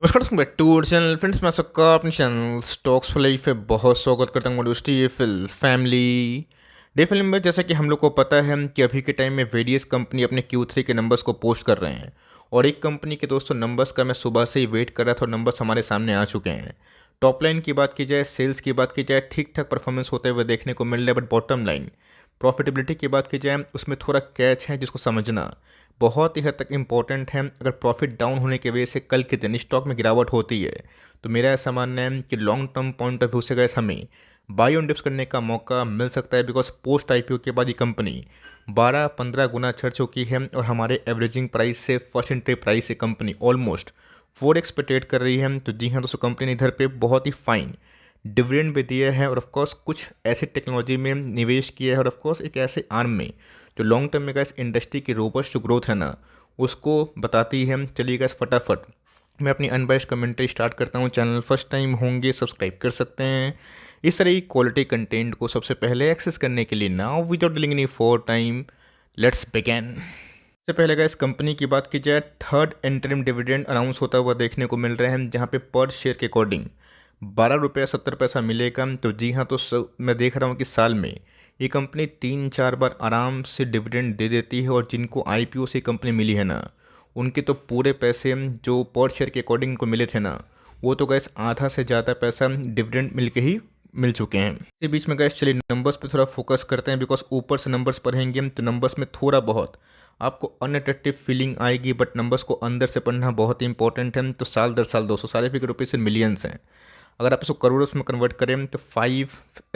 नमस्कार दोस्तों, back to channel friends. मैं सबका अपने चैनल स्टॉक्स फॉर लाइफ पे बहुत स्वागत करता हूँ। दोस्ती ये डे फिल्म में जैसा कि हम लोग को पता है कि अभी के टाइम में वेरियस कंपनी अपने Q3 के नंबर्स को पोस्ट कर रहे हैं और एक कंपनी के दोस्तों नंबर्स का मैं सुबह से ही वेट कर रहा था और नंबर्स हमारे सामने आ चुके हैं। टॉप लाइन की बात की जाए, सेल्स की बात की जाए, ठीक ठाक परफॉर्मेंस होते हुए देखने को मिल रहा है, बट बॉटम लाइन प्रॉफिटेबिलिटी की बात की जाए उसमें थोड़ा कैच है जिसको समझना बहुत ही हद तक इम्पॉर्टेंट है। अगर प्रॉफिट डाउन होने की वजह से कल के दिन स्टॉक में गिरावट होती है तो मेरा ऐसा मानना है कि long term point of view से गैस हमें बाई ऑन डिप्स करने का मौका मिल सकता है, बिकॉज पोस्ट आईपीओ के बाद ये कंपनी 12-15 गुना चढ़ चुकी है और हमारे एवरेजिंग प्राइस से फर्स्ट एंट्री प्राइस से कंपनी ऑलमोस्ट 4x पे ट्रेड कर रही है। तो जी हाँ दोस्तों, कंपनी ने इधर पे बहुत ही फाइन डिविडेंड भी दिया है और ऑफकोर्स कुछ ऐसी टेक्नोलॉजी में निवेश किया है और ऑफकोर्स एक ऐसे आर्म में जो लॉन्ग टर्म में गैस इंडस्ट्री की रोबस्ट जो ग्रोथ है ना उसको बताती है। चलिए गैस फटाफट मैं अपनी अनबाइस्ड कमेंट्री स्टार्ट करता हूँ। चैनल फर्स्ट टाइम होंगे सब्सक्राइब कर सकते हैं इस तरह की क्वालिटी कंटेंट को सबसे पहले एक्सेस करने के लिए। Now without dealing any for time, let's begin. सबसे पहले गैस कंपनी की बात की जाए, थर्ड इंटरिम डिविडेंड अनाउंस होता हुआ देखने को मिल रहे हैं जहाँ पे पर शेयर के अकॉर्डिंग 12 रुपये 70 पैसा मिलेगा। तो जी हाँ, तो मैं देख रहा हूँ कि साल में ये कंपनी 3-4 बार आराम से डिविडेंड दे देती है और जिनको आईपीओ से कंपनी मिली है ना उनके तो पूरे पैसे जो पर शेयर के अकॉर्डिंग को मिले थे ना वो तो गैस आधा से ज़्यादा पैसा डिविडेंड मिल के ही मिल चुके हैं। इसी बीच में गैस चलिए नंबर्स पे थोड़ा फोकस करते हैं, बिकॉज ऊपर से नंबर्स पढ़ेंगे तो नंबर्स में थोड़ा बहुत आपको अनअट्रैक्टिव फीलिंग आएगी, बट नंबर्स को अंदर से पढ़ना बहुत ही इंपॉर्टेंट है। तो साल दर साल 200 सारे फिगर रुपीज़ इन मिलियंस हैं। अगर आप इसको करोड़ में कन्वर्ट करें तो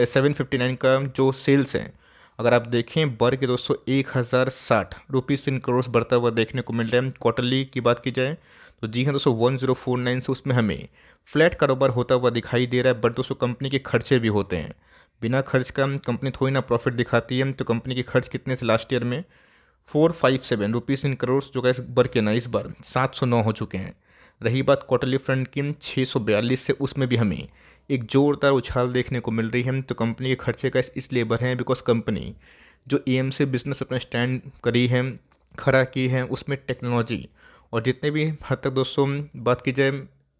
759 का जो सेल्स है अगर आप देखें बढ़ के दोस्तों 1060 रुपीज़ इन करोड़ बढ़ता हुआ देखने को मिल रहा है। क्वार्टरली की बात की जाए तो जी हाँ दोस्तों 1049 से उसमें हमें फ्लैट कारोबार होता हुआ दिखाई दे रहा है, बट दोस्तों कंपनी के खर्चे भी होते हैं। बिना खर्च का कंपनी थोड़ी ना प्रॉफिट दिखाती है। तो कंपनी के खर्च कितने थे लास्ट ईयर में 457 रुपीज़ इन करोड़, जो गैस बढ़ के ना इस बार 709 हो चुके हैं। रही बात क्वार्टरली फ्रंट की 642 से, उसमें भी हमें एक जोरदार उछाल देखने को मिल रही है। तो कंपनी के खर्चे का इसलिए बढ़े हैं बिकॉज कंपनी जो एएमसी बिजनेस अपना स्टैंड करी है, खड़ा की है, उसमें टेक्नोलॉजी और जितने भी हद तक दोस्तों बात की जाए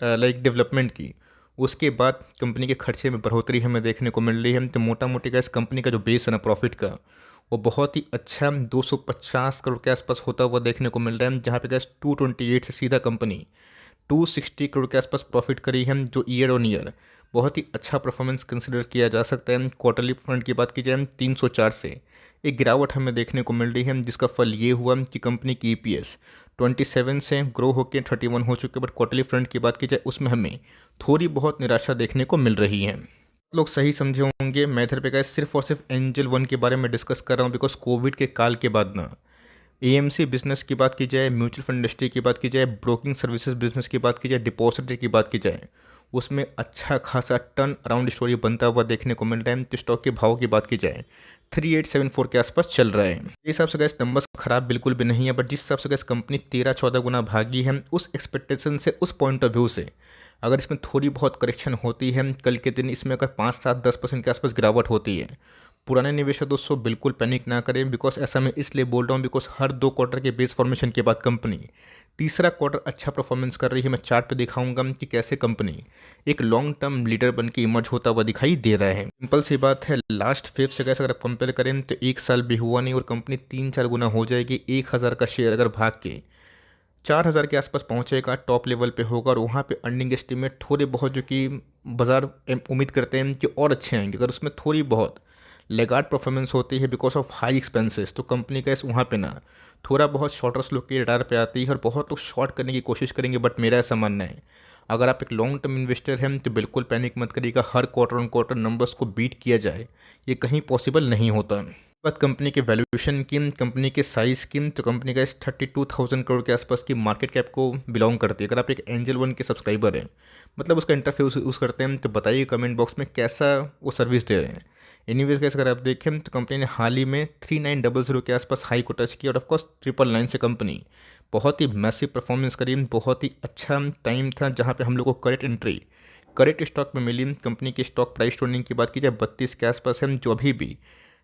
लाइक डेवलपमेंट की, उसके बाद कंपनी के खर्चे में बढ़ोतरी हमें देखने को मिल रही है। तो मोटा मोटी का इस कंपनी का जो बेस है ना प्रॉफिट का वो बहुत ही अच्छा 250 करोड़ के आसपास होता हुआ देखने को मिल रहा है, जहाँ पे गैस 228 से सीधा कंपनी 260 करोड़ के आसपास प्रॉफिट करी है, जो ईयर ऑन ईयर बहुत ही अच्छा परफॉर्मेंस कंसिडर किया जा सकता है। क्वार्टरली फ्रंट की बात की जाए 304 से एक गिरावट हमें देखने को मिल रही है, जिसका फल ये हुआ कि कंपनी की ईपीएस 27 से ग्रो होकर 31 हो चुके। बट क्वार्टरली फ्रंट की बात की जाए उसमें हमें थोड़ी बहुत निराशा देखने को मिल रही है। लोग सही समझे होंगे, मैं इधर पे गए सिर्फ और सिर्फ एंजल वन के बारे में डिस्कस कर रहा हूँ, बिकॉज कोविड के काल के बाद ना एएमसी बिजनेस की बात की जाए, म्यूचुअल फंड इंडस्ट्री की बात की जाए, ब्रोकिंग सर्विसेज बिजनेस की बात की जाए, डिपॉजिटरी की बात की जाए, उसमें अच्छा खासा टर्न अराउंड स्टोरी बनता हुआ देखने को मिल रहा है। तो स्टॉक के भाव की बात की जाए 3874 के आसपास चल रहा है। इस हिसाब से गैस नंबर्स खराब बिल्कुल भी नहीं है, बट जिस हिसाब से गैस कंपनी 13-14 गुना भागी है उस एक्सपेक्टेशन से, उस पॉइंट ऑफ व्यू से अगर इसमें थोड़ी बहुत करेक्शन होती है कल के दिन, इसमें अगर 5-7-10% के आसपास गिरावट होती है, पुराने निवेशक दोस्तों बिल्कुल पैनिक ना करें। बिकॉज ऐसा मैं इसलिए बोल रहा हूँ बिकॉज हर 2 क्वार्टर के बेस फॉर्मेशन के बाद कंपनी तीसरा क्वार्टर अच्छा परफॉर्मेंस कर रही है। मैं चार्ट पे दिखाऊंगा कि कैसे कंपनी एक लॉन्ग टर्म लीडर बन के इमर्ज होता हुआ दिखाई दे रहा है। सिंपल सी बात है, लास्ट फेव से कैसे अगर आप कंपेयर करें तो 1 साल भी हुआ नहीं और कंपनी 3-4 गुना हो जाएगी। 1000 का शेयर अगर भाग के 4000 के आसपास पहुंचेगा, टॉप लेवल पे होगा और वहाँ पे अर्निंग एस्टीमेट थोड़े बहुत जो कि बाजार उम्मीद करते हैं कि और अच्छे आएंगे, अगर उसमें थोड़ी बहुत लेगार्ड परफॉर्मेंस होती है बिकॉज ऑफ हाई एक्सपेंसेस, तो कंपनी का इस वहाँ पे ना थोड़ा बहुत शॉर्टर्स लोग के रडार पे आती है और बहुत लोग शॉर्ट करने की कोशिश करेंगे। बट मेरा ऐसा मानना है, अगर आप एक लॉन्ग टर्म इन्वेस्टर हैं तो बिल्कुल पैनिक मत करिएगा। हर क्वार्टर ऑन क्वार्टर नंबर्स को बीट किया जाए ये कहीं पॉसिबल नहीं होता। बात कंपनी के वैल्यूएशन की, कंपनी के साइज़ की, तो कंपनी का इस 32,000 करोड़ के आसपास की मार्केट कैप को बिलोंग करती है। अगर आप एक एंजल वन के सब्सक्राइबर हैं, मतलब उसका इंटरफेस यूज़ करते हैं, तो बताइए कमेंट बॉक्स में कैसा वो सर्विस दे रहे हैं। एनीवेज गाइस, अगर आप देखें तो कंपनी ने हाल ही में 3900 के आसपास हाई को टच किया और ऑफकोर्स 999 से कंपनी बहुत ही मैसिव परफॉर्मेंस करी। बहुत ही अच्छा टाइम था जहाँ पे हम लोग को करेक्ट एंट्री करेक्ट स्टॉक में मिली। कंपनी की स्टॉक प्राइस टर्निंग की बात की जाए 32 के आसपास है, जो अभी भी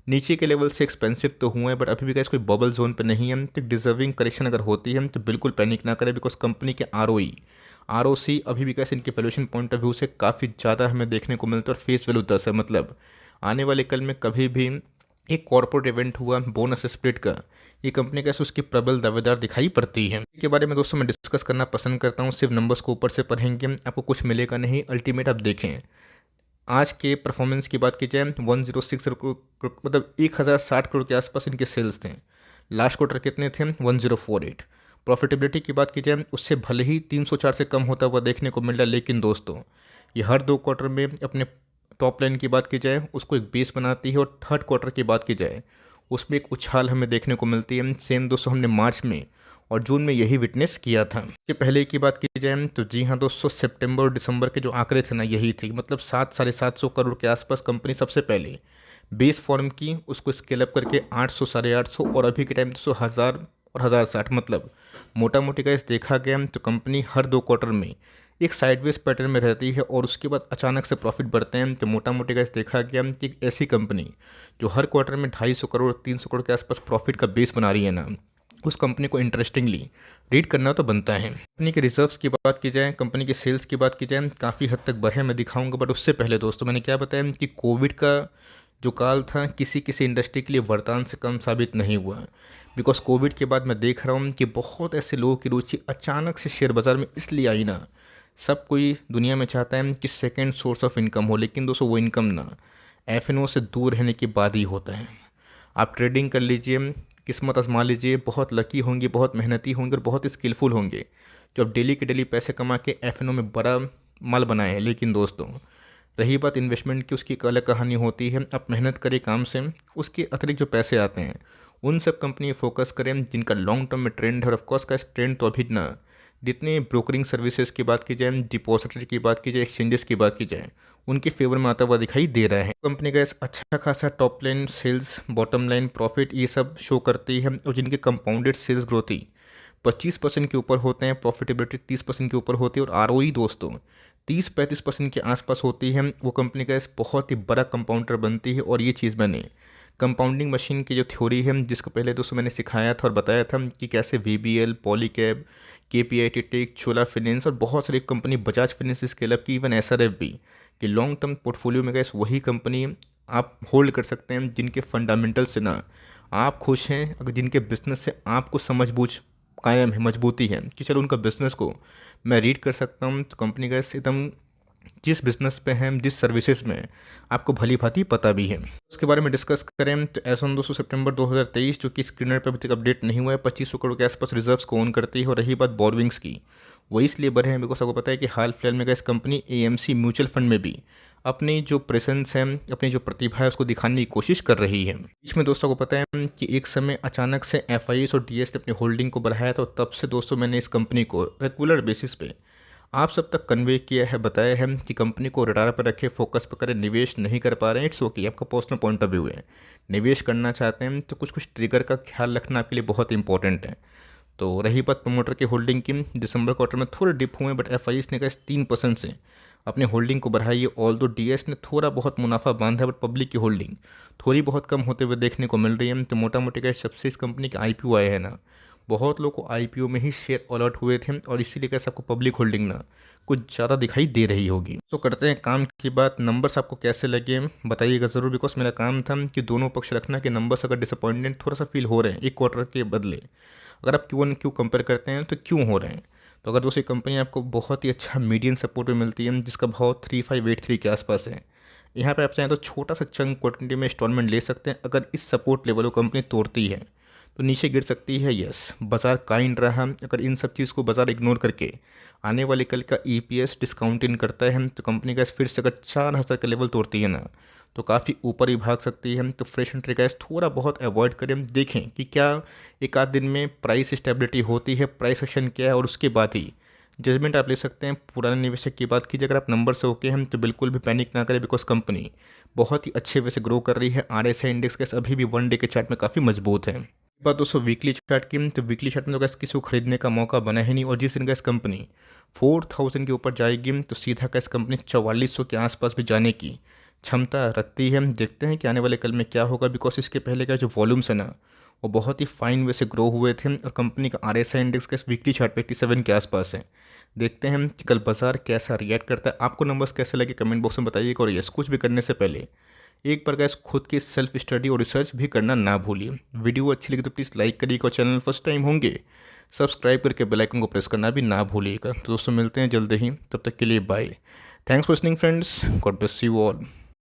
नीचे के लेवल से एक्सपेंसिव तो हुए हैं, बट अभी भी गाइस कोई बबल जोन पे नहीं है। तो डिजर्विंग करेक्शन अगर होती है तो बिल्कुल पैनिक ना करें, बिकॉज कंपनी के आरओई ROC अभी भी कैसे इनके वैल्यूएशन पॉइंट ऑफ व्यू से काफ़ी ज़्यादा हमें देखने को मिलता है और फेस वैल्यू 10 है। मतलब आने वाले कल में कभी भी एक कॉर्पोरेट इवेंट हुआ बोनस स्प्लिट का, ये कंपनी कैसे उसकी प्रबल दावेदार दिखाई पड़ती है। इसके बारे में दोस्तों मैं डिस्कस करना पसंद करता हूँ। सिर्फ नंबर्स को ऊपर से पढ़ेंगे आपको कुछ मिलेगा नहीं, अल्टीमेट आप देखें। आज के परफॉर्मेंस की बात की जाए 106 करोड़ मतलब 1060 करोड़ के आसपास इनके सेल्स थे। लास्ट क्वार्टर कितने थे? 1048। प्रॉफिटेबिलिटी की बात की जाए उससे भले ही 304 से कम होता हुआ देखने को मिल रहा है, लेकिन दोस्तों ये हर 2 क्वार्टर में अपने टॉप लाइन की बात की जाए उसको एक बेस बनाती है, और थर्ड क्वार्टर की बात की जाए उसमें एक उछाल हमें देखने को मिलती है। सेम दोस्तों हमने मार्च में और जून में यही विटनेस किया था। कि पहले की बात की जाए तो जी हाँ दोस्तों, सितंबर और दिसंबर के जो आंकड़े थे ना यही थी। मतलब 700-750 करोड़ के आसपास कंपनी सबसे पहले बेस फॉर्म की, उसको स्केल अप करके 800 850 और अभी के टाइम दोस्तों 1000 और 1060। मतलब मोटा मोटी का इस देखा गया तो कंपनी हर 2 क्वार्टर में एक साइडवेज पैटर्न में रहती है और उसके बाद अचानक से प्रॉफिट बढ़ते हैं। तो मोटा मोटी का इस देखा गया कि एक ऐसी कंपनी जो हर क्वार्टर में 250 करोड़ 300 करोड़ के आसपास प्रॉफिट का बेस बना रही है ना, उस कंपनी को इंटरेस्टिंगली रीड करना तो बनता है। कंपनी के रिजर्व्स की बात की जाए, कंपनी के सेल्स की बात की जाए, काफ़ी हद तक बढ़े मैं दिखाऊंगा। बट उससे पहले दोस्तों मैंने क्या बताया कि कोविड का जो काल था किसी किसी इंडस्ट्री के लिए वरदान से कम साबित नहीं हुआ। बिकॉज कोविड के बाद मैं देख रहा हूँ कि बहुत ऐसे लोगों की रुचि अचानक से शेयर बाज़ार में इसलिए आई ना, सब कोई दुनिया में चाहता है कि सेकेंड सोर्स ऑफ इनकम हो, लेकिन दोस्तों वो इनकम ना FNO से दूर रहने के बाद ही होता है। आप ट्रेडिंग कर लीजिए, किस्मत आजमा लीजिए, बहुत लकी होंगे, बहुत मेहनती होंगे और बहुत स्किलफुल होंगे जो अब डेली के डेली पैसे कमा के FNO में बड़ा माल बनाए हैं। लेकिन दोस्तों रही बात इन्वेस्टमेंट की, उसकी एक अलग कहानी होती है। आप मेहनत करें काम से, उसके अतिरिक्त जो पैसे आते हैं उन सब कंपनी फोकस करें जिनका लॉन्ग टर्म में ट्रेंड है। और ऑफकोर्स का ट्रेंड तो अभी ना, जितने ब्रोकरिंग सर्विसेज की बात की जाए, डिपॉजिटरी की बात की जाए, एक्सचेंजेस की बात की जाए, उनके फेवर में आता हुआ दिखाई दे रहा है। कंपनी का अच्छा खासा top line sales, bottom line profit ये सब शो करती है, और जिनके कंपाउंडेड सेल्स ग्रोथ ही 25% के ऊपर होते हैं, प्रॉफिटेबिलिटी 30% के ऊपर होती है, और ROE दोस्तों 30-35% के आसपास होती है, वो कंपनी का बहुत ही बड़ा कंपाउंडर बनती है। और ये चीज़ मैंने कंपाउंडिंग मशीन की जो थ्योरी है जिसको पहले दोस्तों मैंने सिखाया था और बताया था कि कैसे VBL, पॉलीकैब, KPIT टेक, चोला फाइनेंस और बहुत सारी कंपनी, बजाज फाइनेंस स्केल की, इवन SRF भी, कि लॉन्ग टर्म पोर्टफोलियो में गैस वही कंपनी आप होल्ड कर सकते हैं जिनके फंडामेंटल से ना आप खुश हैं, अगर जिनके बिजनेस से आपको समझ बूझ कायम है, मजबूती है कि चलो उनका बिजनेस को मैं रीड कर सकता हूँ। तो कंपनी का एकदम जिस बिज़नेस पे हैं, जिस सर्विसेज में आपको भली भांति पता भी है। उसके बारे में डिस्कस करें तो एसोन 200 सितंबर 2023 जो कि स्क्रीनर पर अभी तक अपडेट नहीं हुआ है, 2500 करोड़ के आसपास रिजर्व्स को ओन करती है। और रही बात बोरविंग्स की, वो इसलिए बढ़े हैं बिकॉज आपको पता है कि हाल फिलहाल में इस कंपनी AMC म्यूचुअल फंड में भी अपनी जो प्रेजेंस है, अपनी जो प्रतिभा है उसको दिखाने की कोशिश कर रही है। बीच में दोस्तों को पता है कि एक समय अचानक से FIS और DS ने अपनी होल्डिंग को बढ़ाया था, और तब से दोस्तों मैंने इस कंपनी को रेगुलर बेसिस पे आप सब तक कन्वे किया है, बताया है कि कंपनी को रडार पर रखे, फोकस पर करें, निवेश नहीं कर पा रहे हैं, इट्स ओके, आपका पर्सनल पॉइंट ऑफ व्यू है। निवेश करना चाहते हैं तो कुछ कुछ ट्रिगर का ख्याल रखना आपके लिए बहुत इंपॉर्टेंट है। तो रही बात प्रमोटर की होल्डिंग की, दिसंबर क्वार्टर में थोड़े डिप हुए, बट FIS ने कहा 3% से अपने होल्डिंग को बढ़ाई है। ऑल दो DS ने थोड़ा बहुत मुनाफा बांधा है, बट पब्लिक की होल्डिंग थोड़ी बहुत कम होते हुए देखने को मिल रही है। तो मोटा मोटी का सबसे इस कंपनी के IPO आए हैं ना, बहुत लोग को IPO में ही शेयर अलॉट हुए थे, और इसीलिए कैसे आपको पब्लिक होल्डिंग ना कुछ ज़्यादा दिखाई दे रही होगी। तो करते हैं काम की बात। नंबर्स आपको कैसे लगे बताइएगा ज़रूर, बिकॉज मेरा काम था कि दोनों पक्ष रखना कि नंबर्स अगर डिसअपॉइंटेड थोड़ा सा फील हो रहे हैं एक क्वार्टर के बदले, अगर आप Q1 Q कंपेयर करते हैं तो क्यों हो रहे हैं। तो अगर दोस्तों कंपनी आपको बहुत ही अच्छा मीडियम सपोर्ट में मिलती है जिसका भाव 3583 के आसपास है, यहाँ पे आप चाहें तो छोटा सा चंक क्वांटिटी में इंस्टॉलमेंट ले सकते हैं। अगर इस सपोर्ट लेवल को कंपनी तोड़ती है तो नीचे गिर सकती है। यस, बाजार काइंड रहा, अगर इन सब चीज़ को बाजार इग्नोर करके आने वाले कल का EPS डिस्काउंट इन करता है तो कंपनी का फिर से अगर 4000 का लेवल तोड़ती है ना तो काफ़ी ऊपर ही भाग सकती है। तो फ्रेश एंट्री गैस थोड़ा बहुत अवॉइड करें, देखें कि क्या एक आध दिन में प्राइस स्टेबिलिटी होती है, प्राइस एक्शन क्या है, और उसके बाद ही जजमेंट आप ले सकते हैं। पुराने निवेशक की बात कीजिए, अगर आप नंबर से ओके हैं तो बिल्कुल भी पैनिक ना करें, बिकॉज कंपनी बहुत ही अच्छे वे से ग्रो कर रही है। RSI इंडेक्स कैसे अभी भी 1 डे के चार्ट में काफ़ी मजबूत है। बात दोस्तों वीकली चार्ट की, तो वीकली चार्ट में तो गैस किसी को खरीदने का मौका बना ही नहीं, और जिस दिन गैस कंपनी 4000 के ऊपर जाएगी तो सीधा गैस कंपनी 4400 के आसपास भी जाने की क्षमता रखती है। देखते हैं कि आने वाले कल में क्या होगा, बिकॉज इसके पहले का जो वॉल्यूम्स है ना और बहुत ही फाइन वे से ग्रो हुए थे और कंपनी का RSI इंडेक्स का वीकली चार्ट पे 87 के आसपास है। देखते हैं कि कल बाजार कैसा रिएक्ट करता है। आपको नंबर्स कैसे लगे कमेंट बॉक्स में बताइएगा। और यस, कुछ भी करने से पहले एक बार गाइस खुद की सेल्फ स्टडी और रिसर्च भी करना ना भूलिए। वीडियो अच्छी लगी तो प्लीज़ लाइक करिएगा और चैनल फर्स्ट टाइम होंगे सब्सक्राइब करके बेल आइकन को प्रेस करना भी ना भूलिएगा। तो दोस्तों मिलते हैं जल्द ही, तब तक के लिए bye. Thanks for listening friends, God bless you all.